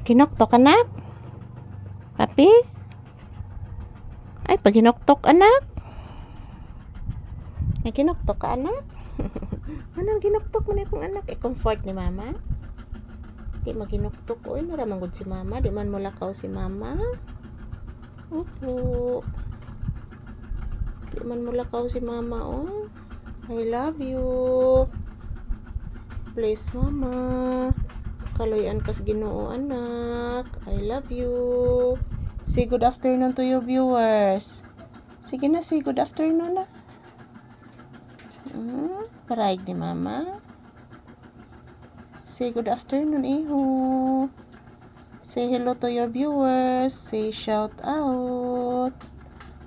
Kinoktok anak? Papi? Ay, pag kinoktok anak? Ay, kinoktok ka anak? Anong kinoktok mo na akong anak? Comfort ni mama? Di maginoktok. Uy, naramangod si mama. Di man mo lakaw si mama. Opo. Di man mo lakaw si mama, oh. I love you. Please, mama. Kaloyan kas Ginoo, anak. I love you. Say good afternoon to your viewers. Sige na, say good afternoon na. Paraig ni mama. Say good afternoon, iho. Say hello to your viewers. Say shout out.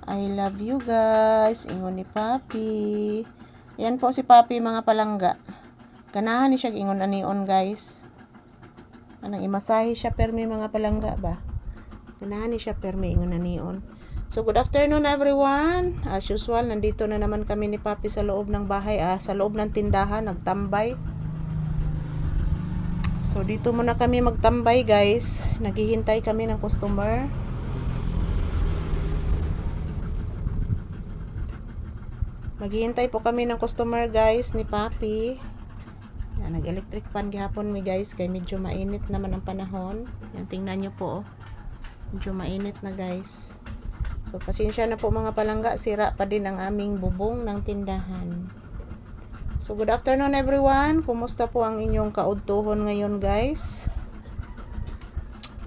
I love you guys. Ingon ni Papi. Yan po si Papi, mga palangga. Ganahan ni siya ingon anion, guys. Anang imasahe siya permi, mga palangga ba? Ganahan ni siya permi ingon anion. So, good afternoon everyone. As usual, nandito na naman kami ni Papi sa loob ng bahay, sa loob ng tindahan, nagtambay. So, dito muna kami magtambay, guys. Naghihintay kami ng customer. Maghihintay po kami ng customer, guys, ni Papi. Nag-electric fan gihapon mi, guys, kay medyo mainit naman ang panahon. Yan, tingnan nyo po, oh. Medyo mainit na, guys. So, pasensya na po, mga palangga, sira pa din ang aming bubong ng tindahan. So, good afternoon everyone. Kumusta po ang inyong kaudtuhon ngayon, guys?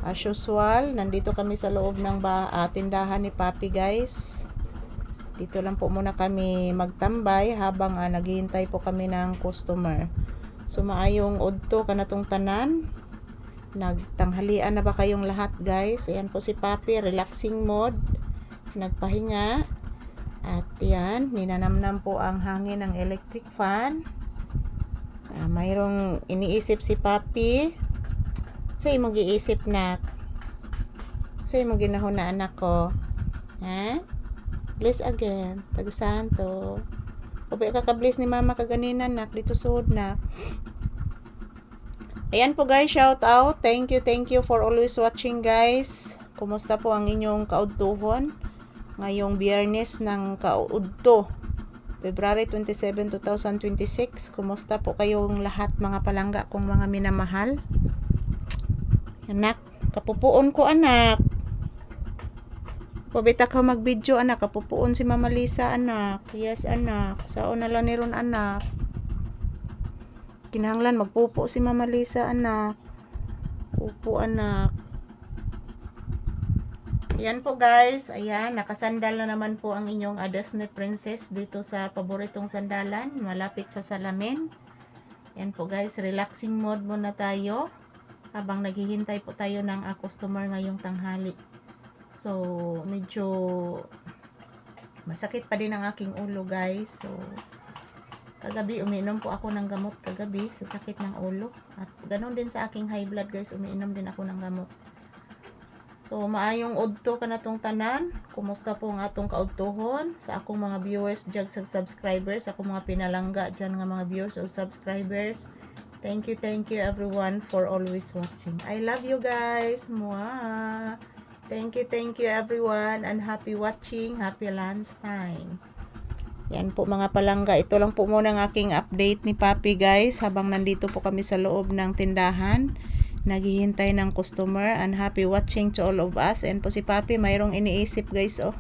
As usual, nandito kami sa loob ng tindahan ni Papi, guys. Dito lang po muna kami magtambay habang naghihintay po kami ng customer. So, maayong udto kanatong tanan. Nagtanghalian na ba kayong lahat, guys? Ayan po si Papi, relaxing mode. Nagpahinga. At yan, ninanamnam po ang hangin ng electric fan. Mayroong iniisip si Papi. Sa'yo mo giisip, nak? Sa'yo mo ginahon na anak ko? Ha? Bless again. Taga-santo. Ubi ka-bless ni mama kaganina, nak. Dito suod, nak. Ayan po, guys. Shout out. Thank you for always watching, guys. Kumusta po ang inyong kaudtuhon? Ngayong Biyernes ng kaudto, February 27, 2026. Kumusta po kayong lahat, mga palangga kong mga minamahal? Anak, kapupuon ko, anak. Pabita ka mag-video, anak. Kapupuon si Mama Lisa, anak. Yes, anak. Saon na lang ni ron, anak. Kinahanglan magpupo si Mama Lisa, anak. Upo, anak. Yan po, guys. Ayan, nakasandal na naman po ang inyong Disney Princess dito sa paboritong sandalan, malapit sa salamin. Yan po, guys. Relaxing mode muna tayo habang naghihintay po tayo ng customer ngayong tanghali. So, medyo masakit pa din ang aking ulo, guys. So, kagabi umiinom po ako ng gamot kagabi sa sakit ng ulo. At ganoon din sa aking high blood, guys. Umiinom din ako ng gamot. So, maayong udto ka na tong tanan. Kumusta po ang atong kaudtohon sa akong mga viewers, jag sa subscribers, akong mga pinalangga dyan nga mga viewers o subscribers. Thank you everyone for always watching. I love you, guys. Mwah! Thank you everyone and happy watching, happy lunch time. Yan po, mga palangga. Ito lang po muna ang aking update ni Papi, guys, habang nandito po kami sa loob ng tindahan. Naghihintay ng customer and happy watching to all of us. And po si Papi, mayroong iniisip, guys, oh.